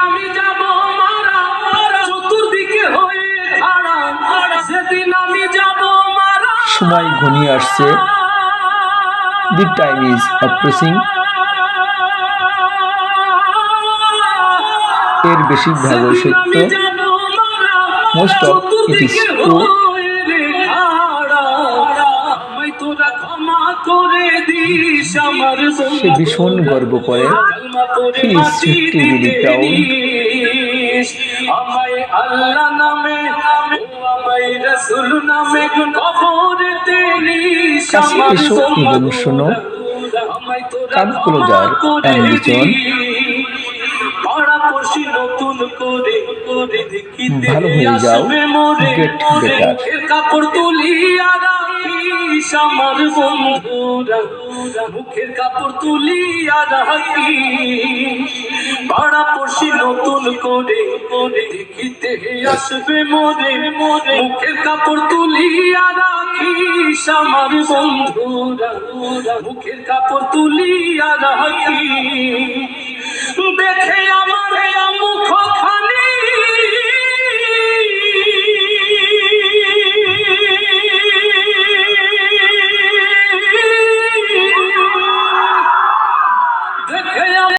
আমি যাব মারা, চতুর্দিকে হয়ে খাড়া, সেদিন আমি যাব মারা। সময় ঘনিয়ে আসছে, দি টাইম ইজ অ্যাপ্রোচিং। এর বেশিরভাগই সত্য, most of it is true. সে ভীষণ গর্ব করে, হি ইজ সেক্টিভলি প্রাউড। আমায় আল্লাহ নামে, আমায় রাসূল নামে কবরেতে নিস কাছে এসো এবং শোনো, কাম ক্লোজার অ্যান্ড লিসন। ভালো হয়ে যাও, গেট বেটার। কাপড় তুলিয়া রাখিস আমার বন্ধুরা, মুখের কাপড় তুলিয়া রাখিস। পাড়া পড়শি নতুন করে দেখিতে আসবে মোরে, মুখের কাপড় তুলিয়া রাখিস আমার বন্ধুরা, মুখের কাপড় তুলিয়া রাখিস।